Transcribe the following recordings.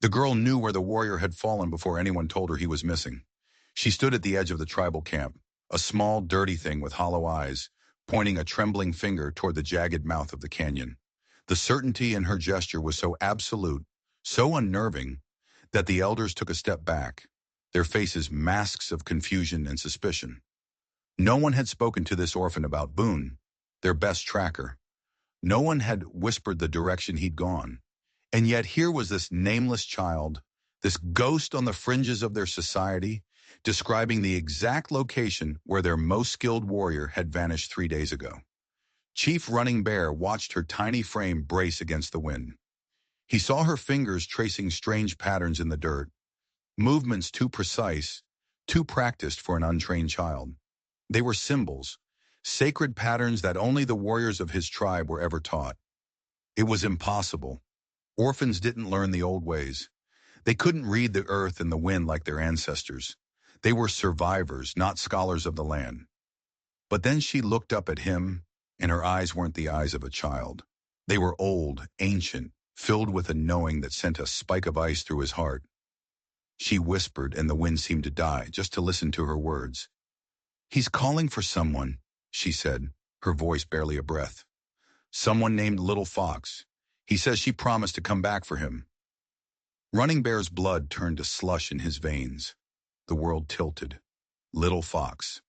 The girl knew where the warrior had fallen before anyone told her he was missing. She stood at the edge of the tribal camp, a small, dirty thing with hollow eyes, pointing a trembling finger toward the jagged mouth of the canyon. The certainty in her gesture was so absolute, so unnerving, that the elders took a step back, their faces masks of confusion and suspicion. No one had spoken to this orphan about Boone, their best tracker. No one had whispered the direction he'd gone. And yet here was this nameless child, this ghost on the fringes of their society, describing the exact location where their most skilled warrior had vanished 3 days ago. Chief Running Bear watched her tiny frame brace against the wind. He saw her fingers tracing strange patterns in the dirt, movements too precise, too practiced for an untrained child. They were symbols, sacred patterns that only the warriors of his tribe were ever taught. It was impossible. Orphans didn't learn the old ways. They couldn't read the earth and the wind like their ancestors. They were survivors, not scholars of the land. But then she looked up at him, and her eyes weren't the eyes of a child. They were old, ancient, filled with a knowing that sent a spike of ice through his heart. She whispered, and the wind seemed to die, just to listen to her words. "He's calling for someone," she said, her voice barely a breath. "Someone named Little Fox. He says she promised to come back for him." Running Bear's blood turned to slush in his veins. The world tilted. Little Fox.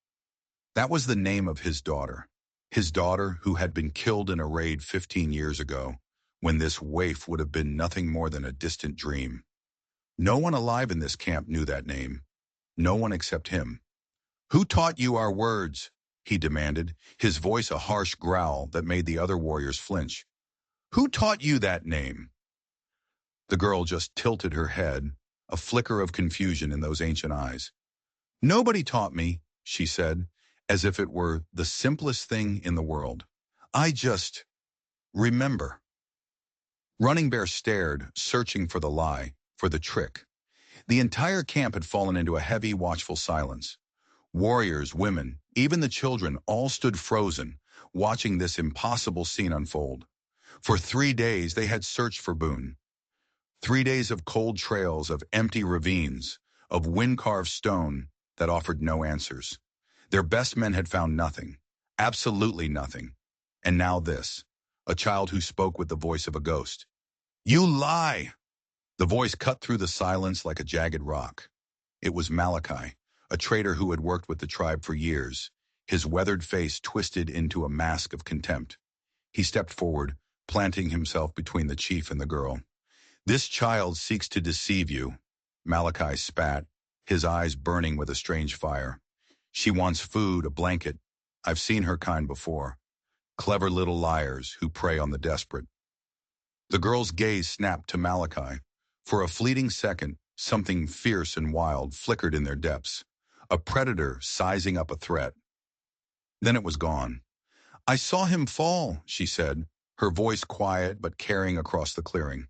That was the name of his daughter who had been killed in a raid 15 years ago, when this waif would have been nothing more than a distant dream. No one alive in this camp knew that name. No one except him. "Who taught you our words?" he demanded, his voice a harsh growl that made the other warriors flinch. "Who taught you that name?" The girl just tilted her head, a flicker of confusion in those ancient eyes. "Nobody taught me," she said, as if it were the simplest thing in the world. "I just remember." Running Bear stared, searching for the lie, for the trick. The entire camp had fallen into a heavy, watchful silence. Warriors, women, even the children all stood frozen, watching this impossible scene unfold. For 3 days they had searched for Boone. 3 days of cold trails, of empty ravines, of wind-carved stone that offered no answers. Their best men had found nothing, absolutely nothing. And now this, a child who spoke with the voice of a ghost. "You lie!" The voice cut through the silence like a jagged rock. It was Malachi, a trader who had worked with the tribe for years, his weathered face twisted into a mask of contempt. He stepped forward, planting himself between the chief and the girl. "This child seeks to deceive you," Malachi spat, his eyes burning with a strange fire. "She wants food, a blanket. I've seen her kind before. Clever little liars who prey on the desperate." The girl's gaze snapped to Malachi. For a fleeting second, something fierce and wild flickered in their depths. A predator sizing up a threat. Then it was gone. "I saw him fall," she said, her voice quiet but carrying across the clearing.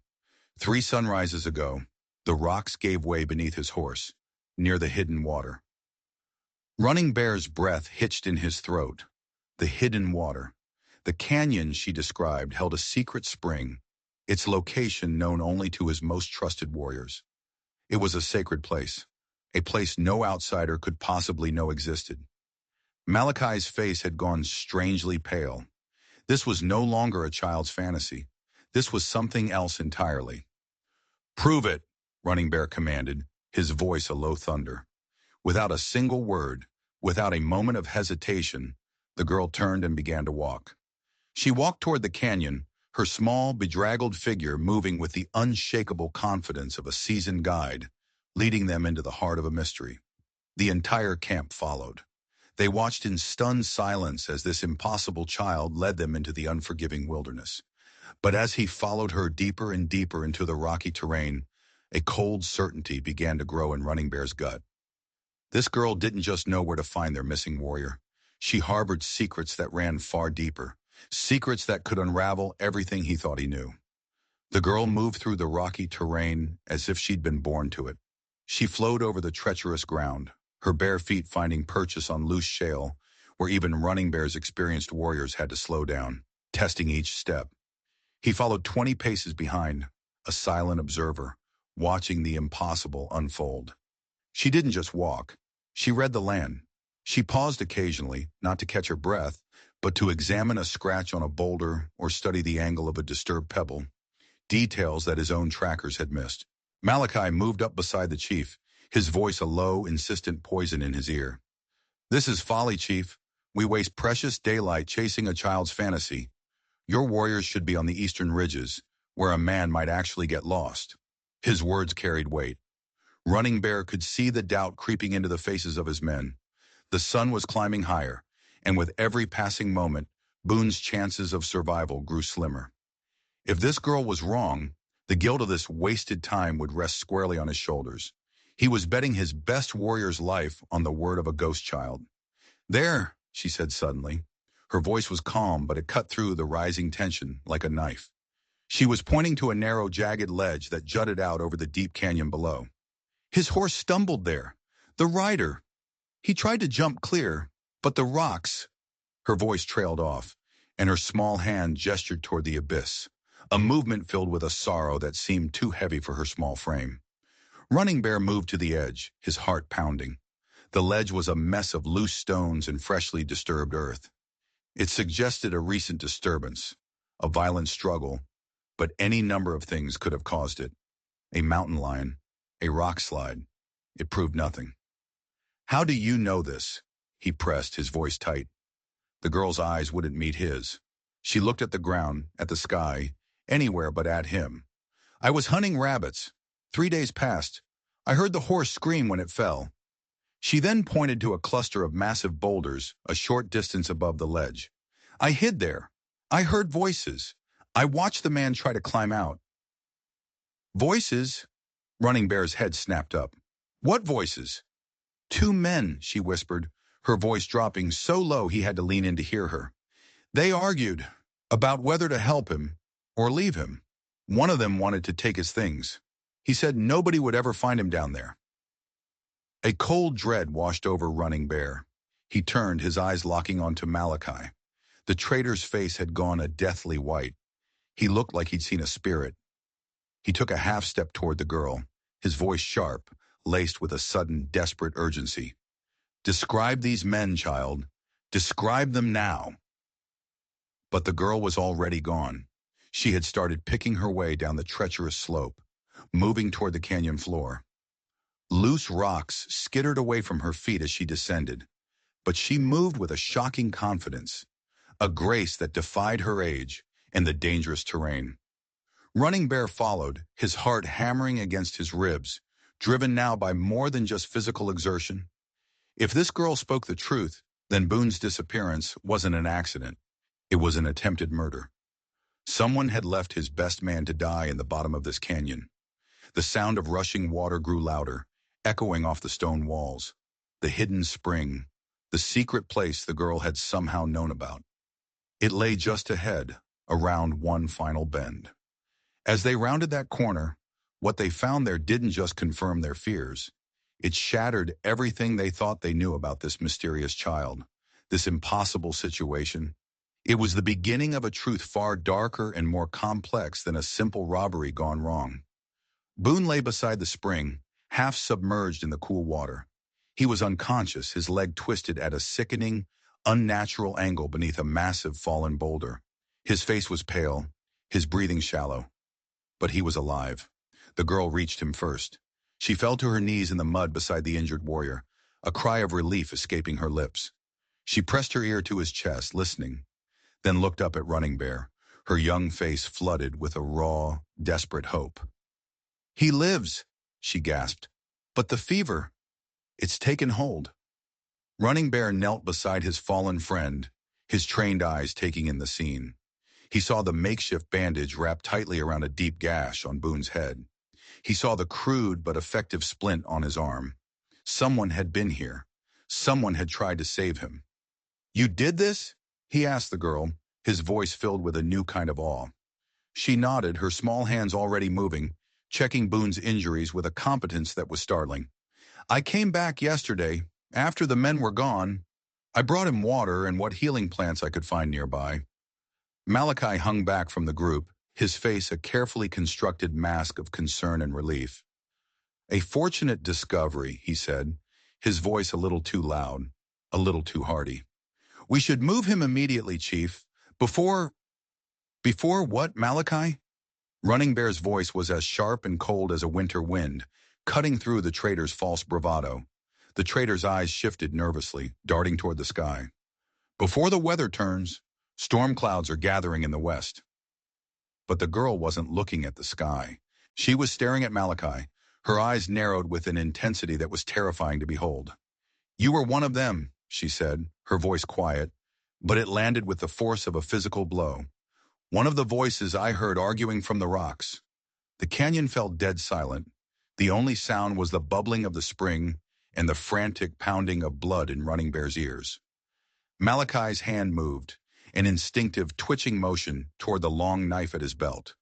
3 sunrises ago, the rocks gave way beneath his horse, near the hidden water. Running Bear's breath hitched in his throat. The hidden water. The canyon she described held a secret spring, its location known only to his most trusted warriors. It was a sacred place, a place no outsider could possibly know existed. Malachi's face had gone strangely pale. This was no longer a child's fantasy. This was something else entirely. "Prove it," Running Bear commanded, his voice a low thunder. Without a single word, without a moment of hesitation, the girl turned and began to walk. She walked toward the canyon, her small, bedraggled figure moving with the unshakable confidence of a seasoned guide, leading them into the heart of a mystery. The entire camp followed. They watched in stunned silence as this impossible child led them into the unforgiving wilderness. But as he followed her deeper and deeper into the rocky terrain, a cold certainty began to grow in Running Bear's gut. This girl didn't just know where to find their missing warrior. She harbored secrets that ran far deeper, secrets that could unravel everything he thought he knew. The girl moved through the rocky terrain as if she'd been born to it. She flowed over the treacherous ground, her bare feet finding purchase on loose shale, where even Running Bear's experienced warriors had to slow down, testing each step. He followed 20 paces behind, a silent observer, watching the impossible unfold. She didn't just walk. She read the land. She paused occasionally, not to catch her breath, but to examine a scratch on a boulder or study the angle of a disturbed pebble, details that his own trackers had missed. Malachi moved up beside the chief, his voice a low, insistent poison in his ear. "This is folly, Chief. We waste precious daylight chasing a child's fantasy. Your warriors should be on the eastern ridges, where a man might actually get lost." His words carried weight. Running Bear could see the doubt creeping into the faces of his men. The sun was climbing higher, and with every passing moment, Boone's chances of survival grew slimmer. If this girl was wrong, the guilt of this wasted time would rest squarely on his shoulders. He was betting his best warrior's life on the word of a ghost child. "There," she said suddenly. Her voice was calm, but it cut through the rising tension like a knife. She was pointing to a narrow, jagged ledge that jutted out over the deep canyon below. His horse stumbled there. The rider. He tried to jump clear, but the rocks. Her voice trailed off, and her small hand gestured toward the abyss, a movement filled with a sorrow that seemed too heavy for her small frame. Running Bear moved to the edge, his heart pounding. The ledge was a mess of loose stones and freshly disturbed earth. It suggested a recent disturbance, a violent struggle, but any number of things could have caused it. A mountain lion, a rock slide. It proved nothing. "How do you know this?" he pressed, his voice tight. The girl's eyes wouldn't meet his. She looked at the ground, at the sky, anywhere but at him. "I was hunting rabbits. 3 days passed. I heard the horse scream when it fell." She then pointed to a cluster of massive boulders a short distance above the ledge. "I hid there. I heard voices. I watched the man try to climb out." "Voices?" Running Bear's head snapped up. "What voices?" "Two men," she whispered, her voice dropping so low he had to lean in to hear her. "They argued about whether to help him or leave him. One of them wanted to take his things. He said nobody would ever find him down there." A cold dread washed over Running Bear. He turned, his eyes locking onto Malachi. The traitor's face had gone a deathly white. He looked like he'd seen a spirit. He took a half step toward the girl, his voice sharp, laced with a sudden, desperate urgency. "Describe these men, child. Describe them now." But the girl was already gone. She had started picking her way down the treacherous slope, moving toward the canyon floor. Loose rocks skittered away from her feet as she descended, but she moved with a shocking confidence, a grace that defied her age and the dangerous terrain. Running Bear followed, his heart hammering against his ribs, driven now by more than just physical exertion. If this girl spoke the truth, then Boone's disappearance wasn't an accident. It was an attempted murder. Someone had left his best man to die in the bottom of this canyon. The sound of rushing water grew louder, echoing off the stone walls. The hidden spring, the secret place the girl had somehow known about. It lay just ahead, around one final bend. As they rounded that corner, what they found there didn't just confirm their fears. It shattered everything they thought they knew about this mysterious child, this impossible situation. It was the beginning of a truth far darker and more complex than a simple robbery gone wrong. Boone lay beside the spring, half submerged in the cool water. He was unconscious, his leg twisted at a sickening, unnatural angle beneath a massive fallen boulder. His face was pale, his breathing shallow. But he was alive. The girl reached him first. She fell to her knees in the mud beside the injured warrior, a cry of relief escaping her lips. She pressed her ear to his chest, listening, then looked up at Running Bear, her young face flooded with a raw, desperate hope. "He lives," she gasped. "But the fever, it's taken hold." Running Bear knelt beside his fallen friend, his trained eyes taking in the scene. He saw the makeshift bandage wrapped tightly around a deep gash on Boone's head. He saw the crude but effective splint on his arm. Someone had been here. Someone had tried to save him. "You did this?" he asked the girl, his voice filled with a new kind of awe. She nodded, her small hands already moving, checking Boone's injuries with a competence that was startling. "I came back yesterday, after the men were gone. I brought him water and what healing plants I could find nearby." Malachi hung back from the group, his face a carefully constructed mask of concern and relief. A fortunate discovery, he said, his voice a little too loud, a little too hearty. We should move him immediately, Chief. Before... Before what, Malachi? Running Bear's voice was as sharp and cold as a winter wind, cutting through the trader's false bravado. The trader's eyes shifted nervously, darting toward the sky. Before the weather turns, storm clouds are gathering in the west. But the girl wasn't looking at the sky. She was staring at Malachi, her eyes narrowed with an intensity that was terrifying to behold. You were one of them, she said, her voice quiet, but it landed with the force of a physical blow. One of the voices I heard arguing from the rocks. The canyon fell dead silent. The only sound was the bubbling of the spring and the frantic pounding of blood in Running Bear's ears. Malachi's hand moved, an instinctive twitching motion toward the long knife at his belt.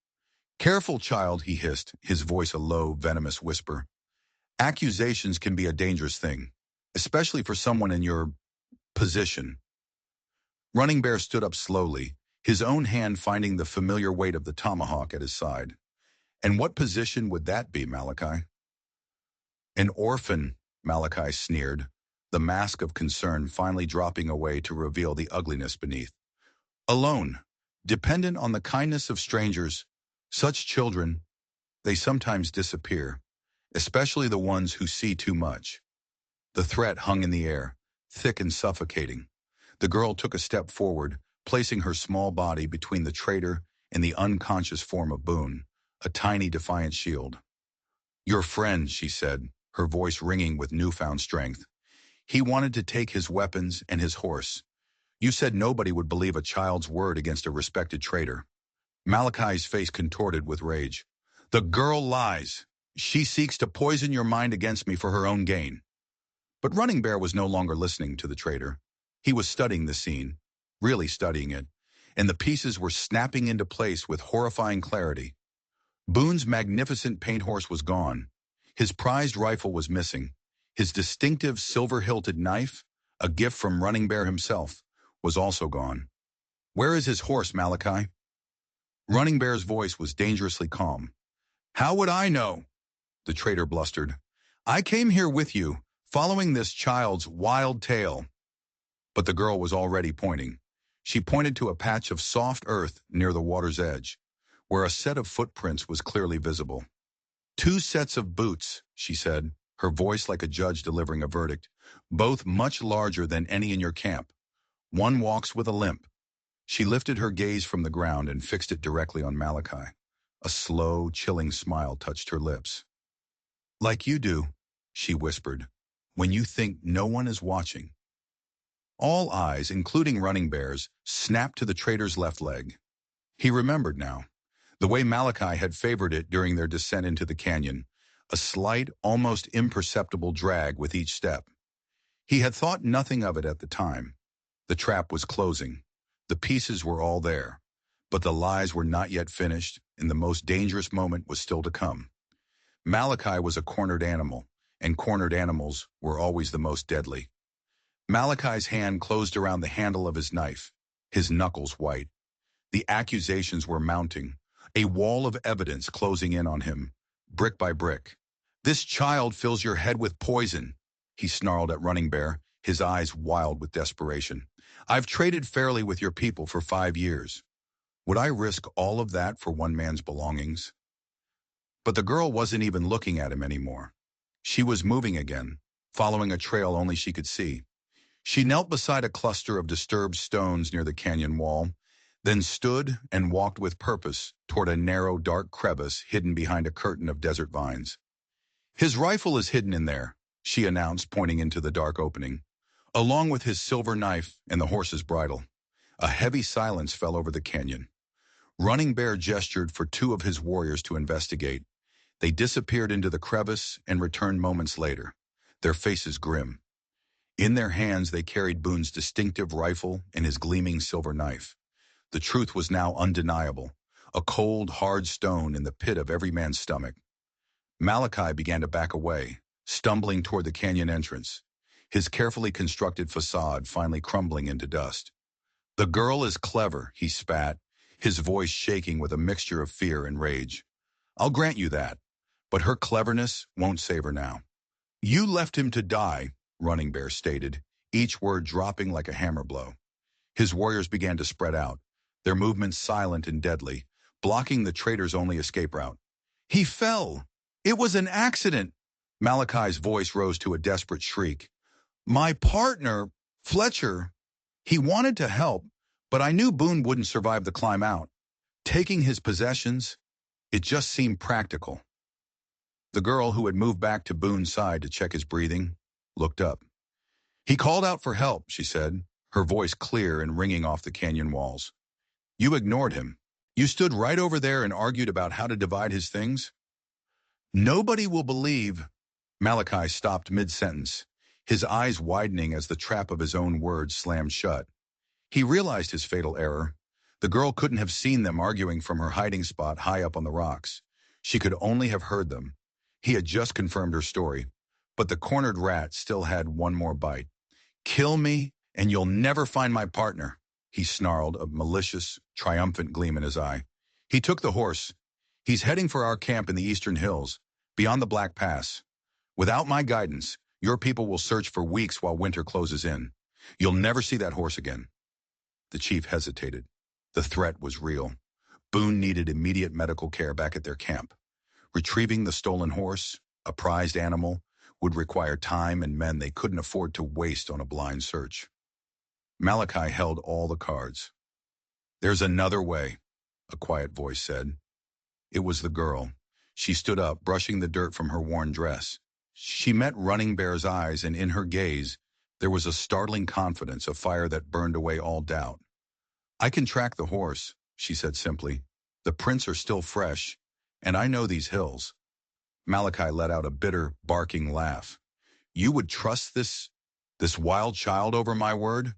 Careful, child, he hissed, his voice a low, venomous whisper. Accusations can be a dangerous thing, especially for someone in your position. Running Bear stood up slowly, his own hand finding the familiar weight of the tomahawk at his side. And what position would that be, Malachi? An orphan, Malachi sneered, the mask of concern finally dropping away to reveal the ugliness beneath. Alone, dependent on the kindness of strangers, such children, they sometimes disappear, especially the ones who see too much. The threat hung in the air, thick and suffocating. The girl took a step forward, placing her small body between the trader and the unconscious form of Boone, a tiny defiant shield. Your friend, she said, her voice ringing with newfound strength. He wanted to take his weapons and his horse. You said nobody would believe a child's word against a respected trader. Malachi's face contorted with rage. The girl lies. She seeks to poison your mind against me for her own gain. But Running Bear was no longer listening to the trader. He was studying the scene, really studying it, and the pieces were snapping into place with horrifying clarity. Boone's magnificent paint horse was gone. His prized rifle was missing. His distinctive silver-hilted knife, a gift from Running Bear himself, was also gone. Where is his horse, Malachi? Running Bear's voice was dangerously calm. How would I know? The trader blustered. I came here with you, following this child's wild tale. But the girl was already pointing. She pointed to a patch of soft earth near the water's edge, where a set of footprints was clearly visible. 2 sets of boots, she said, her voice like a judge delivering a verdict, both much larger than any in your camp. One walks with a limp. She lifted her gaze from the ground and fixed it directly on Malachi. A slow, chilling smile touched her lips. Like you do, she whispered, when you think no one is watching. All eyes, including Running Bear's, snapped to the trader's left leg. He remembered now, the way Malachi had favored it during their descent into the canyon, a slight, almost imperceptible drag with each step. He had thought nothing of it at the time. The trap was closing. The pieces were all there. But the lies were not yet finished, and the most dangerous moment was still to come. Malachi was a cornered animal, and cornered animals were always the most deadly. Malachi's hand closed around the handle of his knife, his knuckles white. The accusations were mounting, a wall of evidence closing in on him, brick by brick. This child fills your head with poison, he snarled at Running Bear, his eyes wild with desperation. I've traded fairly with your people for 5 years. Would I risk all of that for one man's belongings? But the girl wasn't even looking at him anymore. She was moving again, following a trail only she could see. She knelt beside a cluster of disturbed stones near the canyon wall, then stood and walked with purpose toward a narrow, dark crevice hidden behind a curtain of desert vines. His rifle is hidden in there, she announced, pointing into the dark opening, along with his silver knife and the horse's bridle. A heavy silence fell over the canyon. Running Bear gestured for 2 of his warriors to investigate. They disappeared into the crevice and returned moments later, their faces grim. In their hands they carried Boone's distinctive rifle and his gleaming silver knife. The truth was now undeniable, a cold, hard stone in the pit of every man's stomach. Malachi began to back away, stumbling toward the canyon entrance, his carefully constructed facade finally crumbling into dust. The girl is clever, he spat, his voice shaking with a mixture of fear and rage. I'll grant you that. but her cleverness won't save her now. You left him to die, Running Bear stated, each word dropping like a hammer blow. His warriors began to spread out, their movements silent and deadly, blocking the traitor's only escape route. He fell. It was an accident. Malachi's voice rose to a desperate shriek. My partner, Fletcher, he wanted to help, but I knew Boone wouldn't survive the climb out. Taking his possessions, it just seemed practical. The girl, who had moved back to Boone's side to check his breathing, looked up. He called out for help, she said, her voice clear and ringing off the canyon walls. You ignored him. You stood right over there and argued about how to divide his things. Nobody will believe. Malachi stopped mid-sentence, his eyes widening as the trap of his own words slammed shut. He realized his fatal error. The girl couldn't have seen them arguing from her hiding spot high up on the rocks. She could only have heard them. He had just confirmed her story, but the cornered rat still had one more bite. Kill me, and you'll never find my partner, he snarled, a malicious, triumphant gleam in his eye. He took the horse. He's heading for our camp in the eastern hills, beyond the Black Pass. Without my guidance, your people will search for weeks while winter closes in. You'll never see that horse again. The chief hesitated. The threat was real. Boone needed immediate medical care back at their camp. Retrieving the stolen horse, a prized animal, would require time and men they couldn't afford to waste on a blind search. Malachi held all the cards. There's another way, a quiet voice said. It was the girl. She stood up, brushing the dirt from her worn dress. She met Running Bear's eyes, and in her gaze, there was a startling confidence, a fire that burned away all doubt. I can track the horse, she said simply. The prints are still fresh, and I know these hills. Malachi let out a bitter, barking laugh. You would trust this wild child over my word?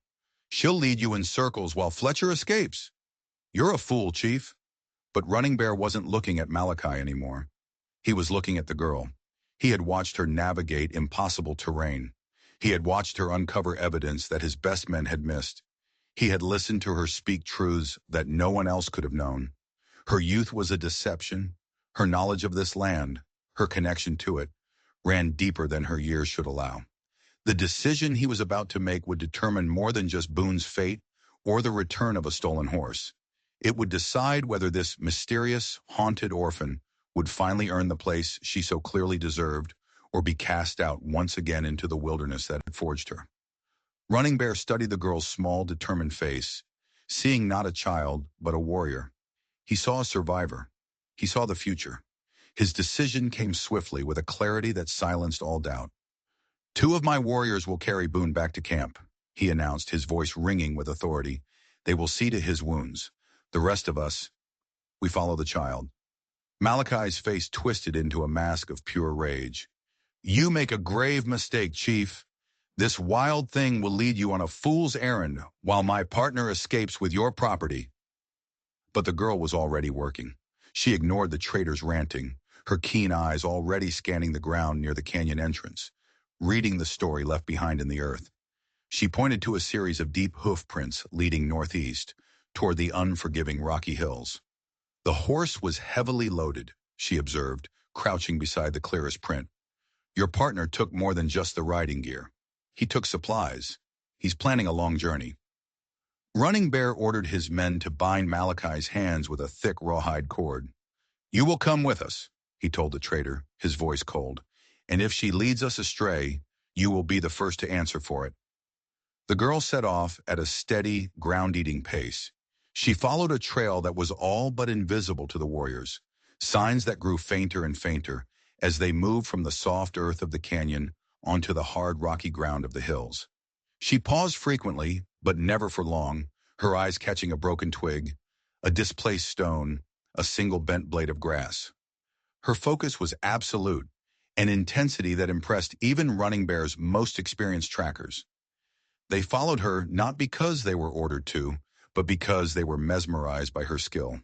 She'll lead you in circles while Fletcher escapes. You're a fool, Chief. But Running Bear wasn't looking at Malachi anymore. He was looking at the girl. He had watched her navigate impossible terrain. He had watched her uncover evidence that his best men had missed. He had listened to her speak truths that no one else could have known. Her youth was a deception. Her knowledge of this land, her connection to it, ran deeper than her years should allow. The decision he was about to make would determine more than just Boone's fate or the return of a stolen horse. It would decide whether this mysterious, haunted orphan would finally earn the place she so clearly deserved, or be cast out once again into the wilderness that had forged her. Running Bear studied the girl's small, determined face, seeing not a child, but a warrior. He saw a survivor. He saw the future. His decision came swiftly, with a clarity that silenced all doubt. 2 of my warriors will carry Boone back to camp, he announced, his voice ringing with authority. They will see to his wounds. The rest of us, we follow the child. Malachi's face twisted into a mask of pure rage. You make a grave mistake, Chief. This wild thing will lead you on a fool's errand while my partner escapes with your property. But the girl was already working. She ignored the traitor's ranting, her keen eyes already scanning the ground near the canyon entrance, reading the story left behind in the earth. She pointed to a series of deep hoof prints leading northeast, toward the unforgiving rocky hills. The horse was heavily loaded, she observed, crouching beside the clearest print. Your partner took more than just the riding gear. He took supplies. He's planning a long journey. Running Bear ordered his men to bind Malachi's hands with a thick rawhide cord. You will come with us, he told the traitor, his voice cold. And if she leads us astray, you will be the first to answer for it. The girl set off at a steady, ground-eating pace. She followed a trail that was all but invisible to the warriors, signs that grew fainter and fainter as they moved from the soft earth of the canyon onto the hard, rocky ground of the hills. She paused frequently, but never for long, her eyes catching a broken twig, a displaced stone, a single bent blade of grass. Her focus was absolute, an intensity that impressed even Running Bear's most experienced trackers. They followed her not because they were ordered to, but because they were mesmerized by her skill.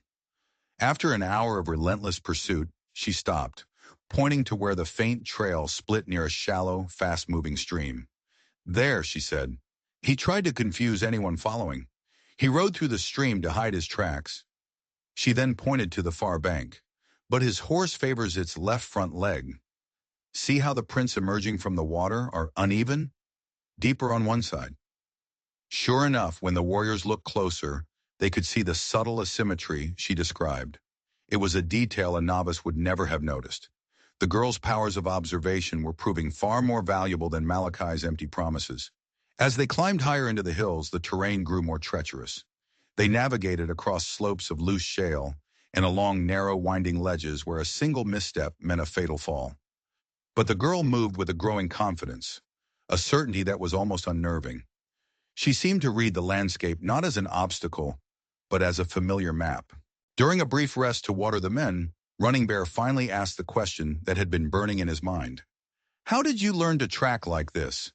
After an hour of relentless pursuit, she stopped, pointing to where the faint trail split near a shallow, fast-moving stream. There, she said. He tried to confuse anyone following. He rode through the stream to hide his tracks. She then pointed to the far bank. but his horse favors its left front leg. See how the prints emerging from the water are uneven, deeper on one side. Sure enough, when the warriors looked closer, they could see the subtle asymmetry she described. It was a detail a novice would never have noticed. The girl's powers of observation were proving far more valuable than Malachi's empty promises. As they climbed higher into the hills, the terrain grew more treacherous. They navigated across slopes of loose shale and along narrow, winding ledges where a single misstep meant a fatal fall. But the girl moved with a growing confidence, a certainty that was almost unnerving. She seemed to read the landscape not as an obstacle, but as a familiar map. During a brief rest to water the men, Running Bear finally asked the question that had been burning in his mind. "How did you learn to track like this?"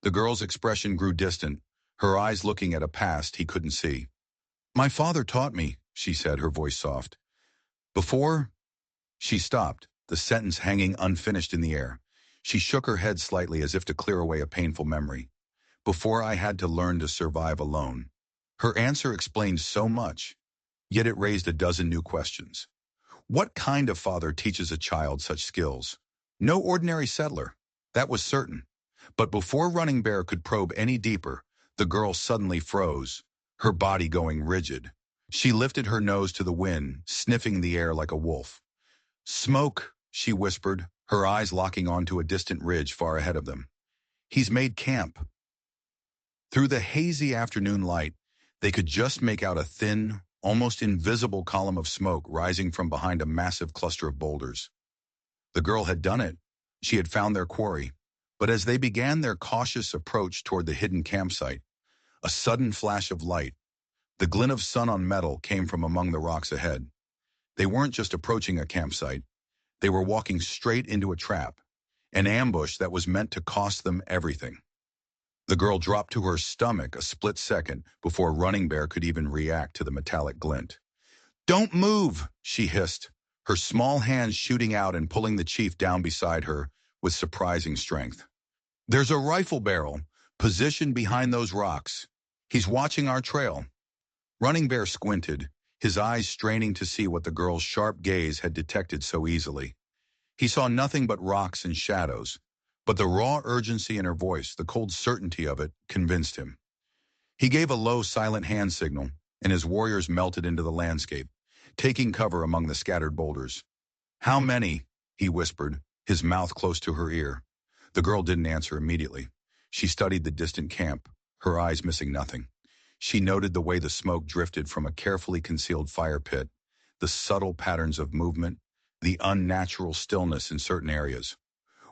The girl's expression grew distant, her eyes looking at a past he couldn't see. "My father taught me," she said, her voice soft. "Before—" She stopped, the sentence hanging unfinished in the air. She shook her head slightly as if to clear away a painful memory. "Before I had to learn to survive alone." Her answer explained so much, yet it raised a dozen new questions. What kind of father teaches a child such skills? No ordinary settler, that was certain. But before Running Bear could probe any deeper, the girl suddenly froze, her body going rigid. She lifted her nose to the wind, sniffing the air like a wolf. "Smoke," she whispered, her eyes locking onto a distant ridge far ahead of them. "He's made camp." Through the hazy afternoon light, they could just make out a thin, almost invisible column of smoke rising from behind a massive cluster of boulders. The girl had done it. She had found their quarry. But as they began their cautious approach toward the hidden campsite, a sudden flash of light, the glint of sun on metal, came from among the rocks ahead. They weren't just approaching a campsite. They were walking straight into a trap, an ambush that was meant to cost them everything. The girl dropped to her stomach a split second before Running Bear could even react to the metallic glint. "Don't move," she hissed, her small hands shooting out and pulling the chief down beside her with surprising strength. "There's a rifle barrel positioned behind those rocks. He's watching our trail." Running Bear squinted, his eyes straining to see what the girl's sharp gaze had detected so easily. He saw nothing but rocks and shadows, but the raw urgency in her voice, the cold certainty of it, convinced him. He gave a low, silent hand signal, and his warriors melted into the landscape, taking cover among the scattered boulders. "How many?" he whispered, his mouth close to her ear. The girl didn't answer immediately. She studied the distant camp, her eyes missing nothing. She noted the way the smoke drifted from a carefully concealed fire pit, the subtle patterns of movement, the unnatural stillness in certain areas.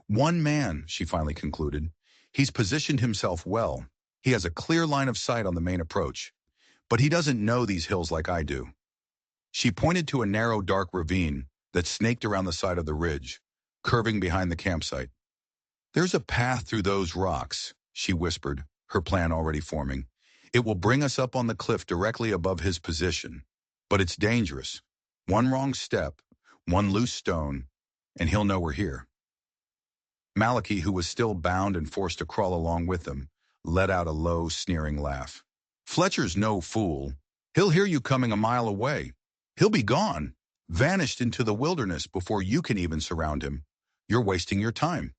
"One man," she finally concluded. "He's positioned himself well. He has a clear line of sight on the main approach. But he doesn't know these hills like I do." She pointed to a narrow, dark ravine that snaked around the side of the ridge, curving behind the campsite. "There's a path through those rocks," she whispered, her plan already forming. "It will bring us up on the cliff directly above his position. But it's dangerous. One wrong step, one loose stone, and he'll know we're here." Malachi, who was still bound and forced to crawl along with them, let out a low, sneering laugh. "Fletcher's no fool. He'll hear you coming a mile away. He'll be gone, vanished into the wilderness before you can even surround him. You're wasting your time."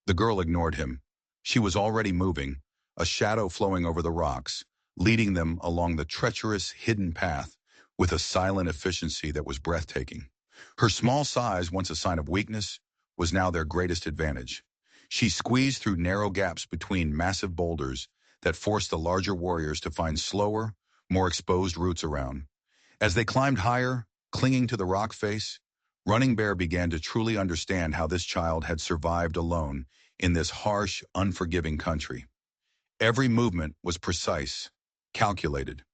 The girl ignored him. She was already moving, a shadow flowing over the rocks, leading them along the treacherous, hidden path with a silent efficiency that was breathtaking. Her small size, once a sign of weakness, was now their greatest advantage. She squeezed through narrow gaps between massive boulders that forced the larger warriors to find slower, more exposed routes around. As they climbed higher, clinging to the rock face, Running Bear began to truly understand how this child had survived alone in this harsh, unforgiving country. Every movement was precise, calculated.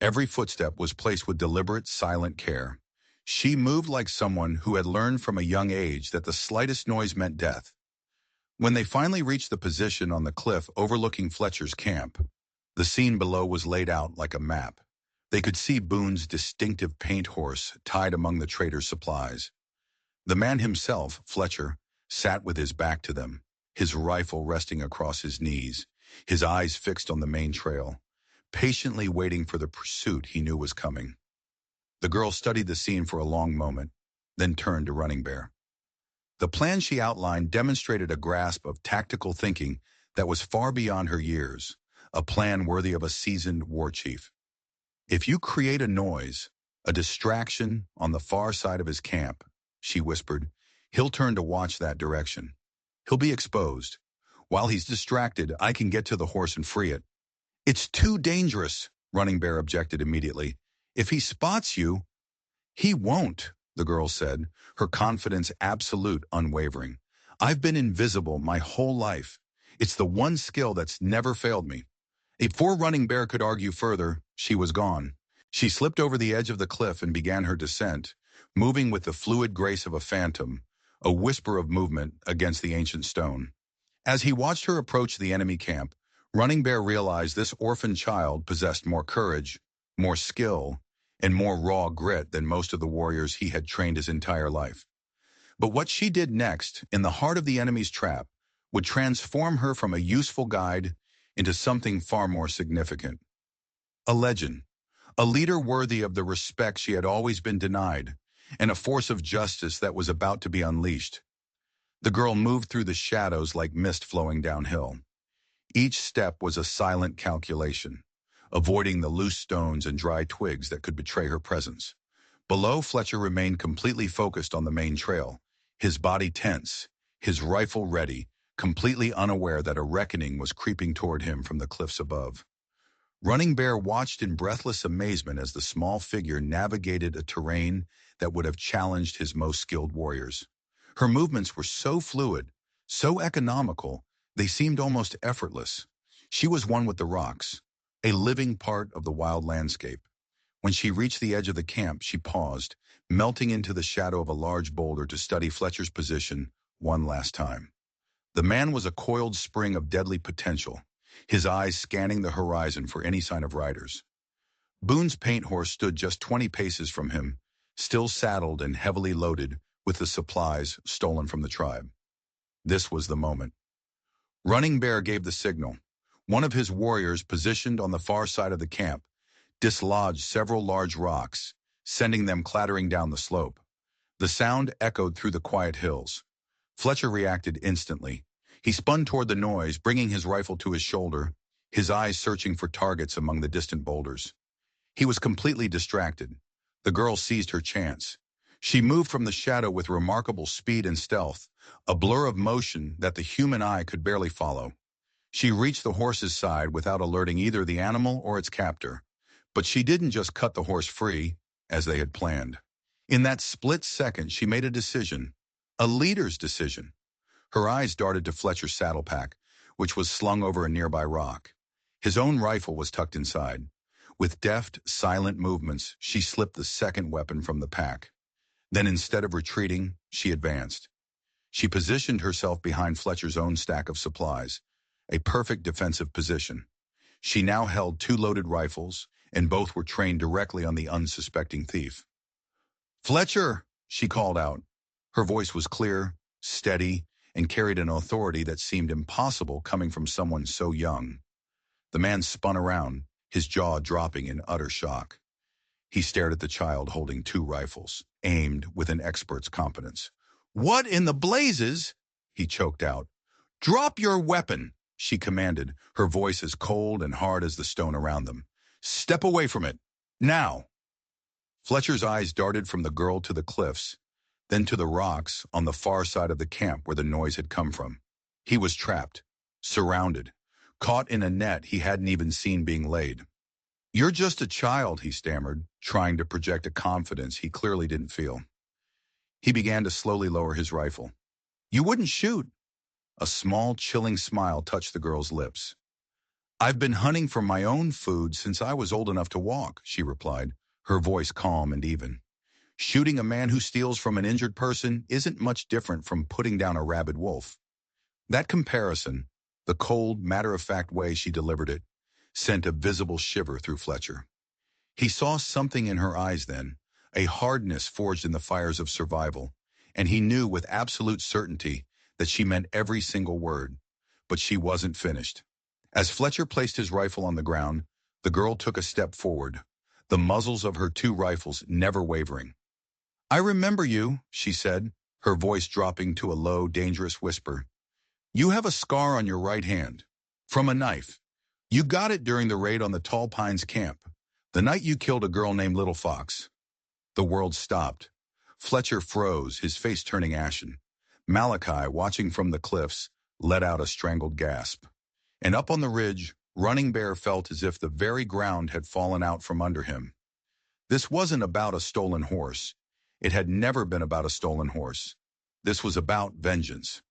Every footstep was placed with deliberate, silent care. She moved like someone who had learned from a young age that the slightest noise meant death. When they finally reached the position on the cliff overlooking Fletcher's camp, the scene below was laid out like a map. They could see Boone's distinctive paint horse tied among the trader's supplies. The man himself, Fletcher, sat with his back to them, his rifle resting across his knees, his eyes fixed on the main trail, patiently waiting for the pursuit he knew was coming. The girl studied the scene for a long moment, then turned to Running Bear. The plan she outlined demonstrated a grasp of tactical thinking that was far beyond her years, a plan worthy of a seasoned war chief. "If you create a noise, a distraction on the far side of his camp," she whispered, "he'll turn to watch that direction. He'll be exposed. While he's distracted, I can get to the horse and free it." "It's too dangerous," Running Bear objected immediately. "If he spots you—" "He won't," the girl said, her confidence absolute, unwavering. "I've been invisible my whole life. It's the one skill that's never failed me." Before Running Bear could argue further, she was gone. She slipped over the edge of the cliff and began her descent, moving with the fluid grace of a phantom, a whisper of movement against the ancient stone. As he watched her approach the enemy camp, Running Bear realized this orphan child possessed more courage, more skill, and more raw grit than most of the warriors he had trained his entire life. But what she did next, in the heart of the enemy's trap, would transform her from a useful guide into something far more significant. A legend, a leader worthy of the respect she had always been denied, and a force of justice that was about to be unleashed. The girl moved through the shadows like mist flowing downhill. Each step was a silent calculation, avoiding the loose stones and dry twigs that could betray her presence. Below, Fletcher remained completely focused on the main trail, his body tense, his rifle ready, completely unaware that a reckoning was creeping toward him from the cliffs above. Running Bear watched in breathless amazement as the small figure navigated a terrain that would have challenged his most skilled warriors. Her movements were so fluid, so economical, they seemed almost effortless. She was one with the rocks, a living part of the wild landscape. When she reached the edge of the camp, she paused, melting into the shadow of a large boulder to study Fletcher's position one last time. The man was a coiled spring of deadly potential, his eyes scanning the horizon for any sign of riders. Boone's paint horse stood just 20 paces from him, still saddled and heavily loaded with the supplies stolen from the tribe. This was the moment. Running Bear gave the signal. One of his warriors, positioned on the far side of the camp, dislodged several large rocks, sending them clattering down the slope. The sound echoed through the quiet hills. Fletcher reacted instantly. He spun toward the noise, bringing his rifle to his shoulder, his eyes searching for targets among the distant boulders. He was completely distracted. The girl seized her chance. She moved from the shadow with remarkable speed and stealth, a blur of motion that the human eye could barely follow. She reached the horse's side without alerting either the animal or its captor. But she didn't just cut the horse free, as they had planned. In that split second, she made a decision, a leader's decision. Her eyes darted to Fletcher's saddle pack, which was slung over a nearby rock. His own rifle was tucked inside. With deft, silent movements, she slipped the second weapon from the pack. Then, instead of retreating, she advanced. She positioned herself behind Fletcher's own stack of supplies, a perfect defensive position. She now held two loaded rifles, and both were trained directly on the unsuspecting thief. "Fletcher!" she called out. Her voice was clear, steady, and carried an authority that seemed impossible coming from someone so young. The man spun around, his jaw dropping in utter shock. He stared at the child holding two rifles, aimed with an expert's competence. "What in the blazes?" he choked out. "Drop your weapon," she commanded, her voice as cold and hard as the stone around them. "Step away from it. Now." Fletcher's eyes darted from the girl to the cliffs, then to the rocks on the far side of the camp where the noise had come from. He was trapped, surrounded, caught in a net he hadn't even seen being laid. "You're just a child," he stammered, trying to project a confidence he clearly didn't feel. He began to slowly lower his rifle. "You wouldn't shoot." A small, chilling smile touched the girl's lips. "I've been hunting for my own food since I was old enough to walk," she replied, her voice calm and even. "Shooting a man who steals from an injured person isn't much different from putting down a rabid wolf." That comparison, the cold, matter-of-fact way she delivered it, sent a visible shiver through Fletcher. He saw something in her eyes then, a hardness forged in the fires of survival, and he knew with absolute certainty that she meant every single word. But she wasn't finished. As Fletcher placed his rifle on the ground, the girl took a step forward, the muzzles of her two rifles never wavering. I remember you, she said, her voice dropping to a low, dangerous whisper. You have a scar on your right hand. From a knife. You got it during the raid on the Tall Pines camp. The night you killed a girl named Little Fox. The world stopped. Fletcher froze, his face turning ashen. Malachi, watching from the cliffs, let out a strangled gasp. And up on the ridge, Running Bear felt as if the very ground had fallen out from under him. This wasn't about a stolen horse. It had never been about a stolen horse. This was about vengeance.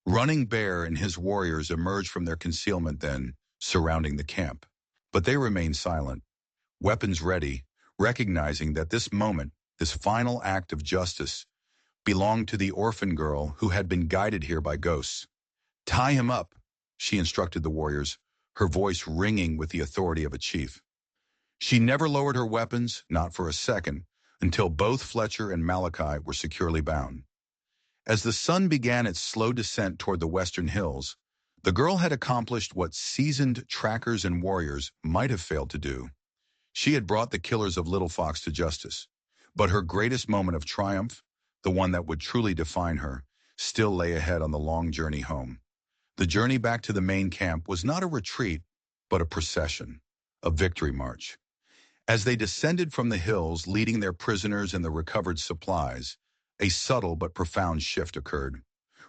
Running Bear and his warriors emerged from their concealment then, surrounding the camp. But they remained silent, weapons ready, recognizing that this moment, this final act of justice, belonged to the orphan girl who had been guided here by ghosts. Tie him up, she instructed the warriors, her voice ringing with the authority of a chief. She never lowered her weapons, not for a second, until both Fletcher and Malachi were securely bound. As the sun began its slow descent toward the western hills, the girl had accomplished what seasoned trackers and warriors might have failed to do. She had brought the killers of Little Fox to justice. But her greatest moment of triumph, the one that would truly define her, still lay ahead on the long journey home. The journey back to the main camp was not a retreat, but a procession, a victory march. As they descended from the hills, leading their prisoners and the recovered supplies, a subtle but profound shift occurred.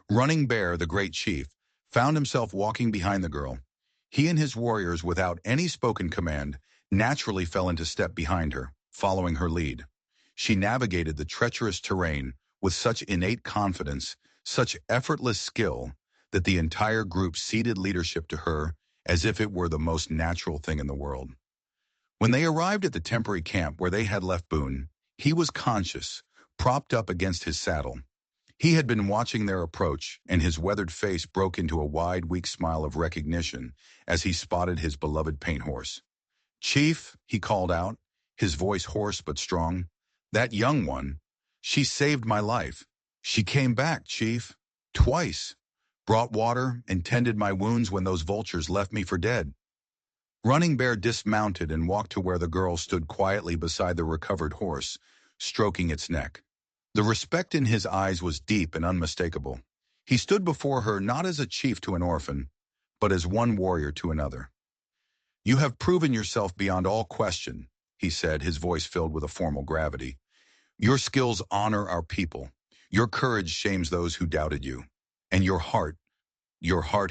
Running Bear, the great chief, found himself walking behind the girl. He and his warriors, without any spoken command, naturally fell into step behind her, following her lead. She navigated the treacherous terrain with such innate confidence, such effortless skill, that the entire group ceded leadership to her as if it were the most natural thing in the world. When they arrived at the temporary camp where they had left Boone, he was conscious, propped up against his saddle. He had been watching their approach, and his weathered face broke into a wide, weak smile of recognition as he spotted his beloved paint horse. Chief, he called out, his voice hoarse but strong. That young one. She saved my life. She came back, Chief. Twice. Brought water and tended my wounds when those vultures left me for dead. Running Bear dismounted and walked to where the girl stood quietly beside the recovered horse, stroking its neck. The respect in his eyes was deep and unmistakable. He stood before her not as a chief to an orphan, but as one warrior to another. You have proven yourself beyond all question, he said, his voice filled with a formal gravity. Your skills honor our people. Your courage shames those who doubted you. And your heart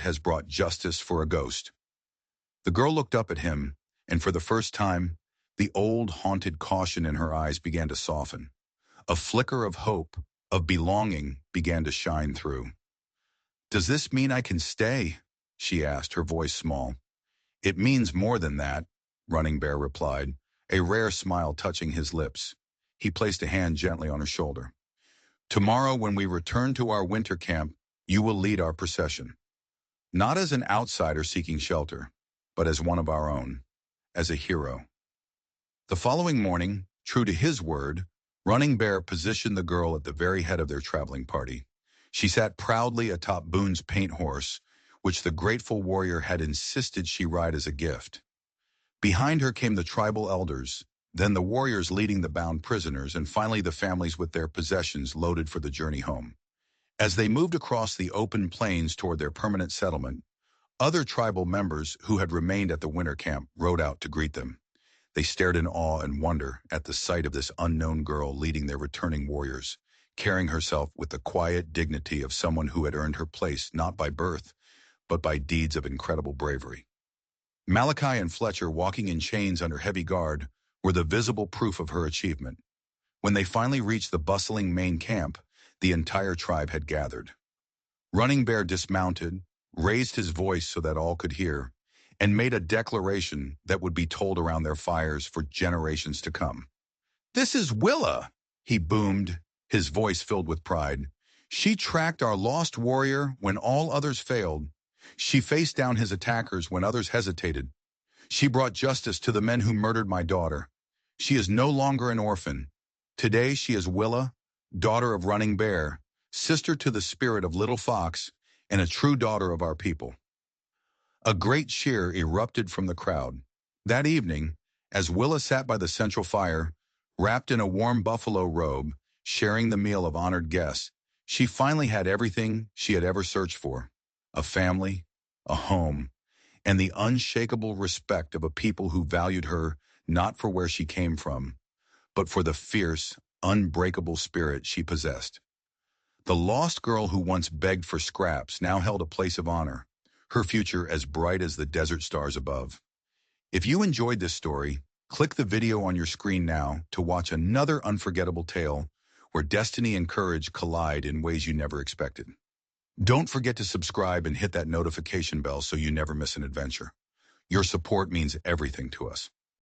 has brought justice for a ghost. The girl looked up at him, and for the first time, the old haunted caution in her eyes began to soften. A flicker of hope, of belonging, began to shine through. Does this mean I can stay? She asked, her voice small. It means more than that, Running Bear replied, a rare smile touching his lips. He placed a hand gently on her shoulder. Tomorrow, when we return to our winter camp, you will lead our procession. Not as an outsider seeking shelter, but as one of our own, as a hero. The following morning, true to his word, Running Bear positioned the girl at the very head of their traveling party. She sat proudly atop Boone's paint horse, which the grateful warrior had insisted she ride as a gift. Behind her came the tribal elders, then the warriors leading the bound prisoners, and finally the families with their possessions loaded for the journey home. As they moved across the open plains toward their permanent settlement, other tribal members who had remained at the winter camp rode out to greet them. They stared in awe and wonder at the sight of this unknown girl leading their returning warriors, carrying herself with the quiet dignity of someone who had earned her place not by birth, but by deeds of incredible bravery. Malachi and Fletcher, walking in chains under heavy guard, were the visible proof of her achievement. When they finally reached the bustling main camp, the entire tribe had gathered. Running Bear dismounted, raised his voice so that all could hear, and made a declaration that would be told around their fires for generations to come. This is Willa, he boomed, his voice filled with pride. She tracked our lost warrior when all others failed. She faced down his attackers when others hesitated. She brought justice to the men who murdered my daughter. She is no longer an orphan. Today she is Willa, daughter of Running Bear, sister to the spirit of Little Fox, and a true daughter of our people. A great cheer erupted from the crowd. That evening, as Willa sat by the central fire, wrapped in a warm buffalo robe, sharing the meal of honored guests, she finally had everything she had ever searched for: a family, a home, and the unshakable respect of a people who valued her not for where she came from, but for the fierce, unbreakable spirit she possessed. The lost girl who once begged for scraps now held a place of honor, her future as bright as the desert stars above. If you enjoyed this story, click the video on your screen now to watch another unforgettable tale where destiny and courage collide in ways you never expected. Don't forget to subscribe and hit that notification bell so you never miss an adventure. Your support means everything to us.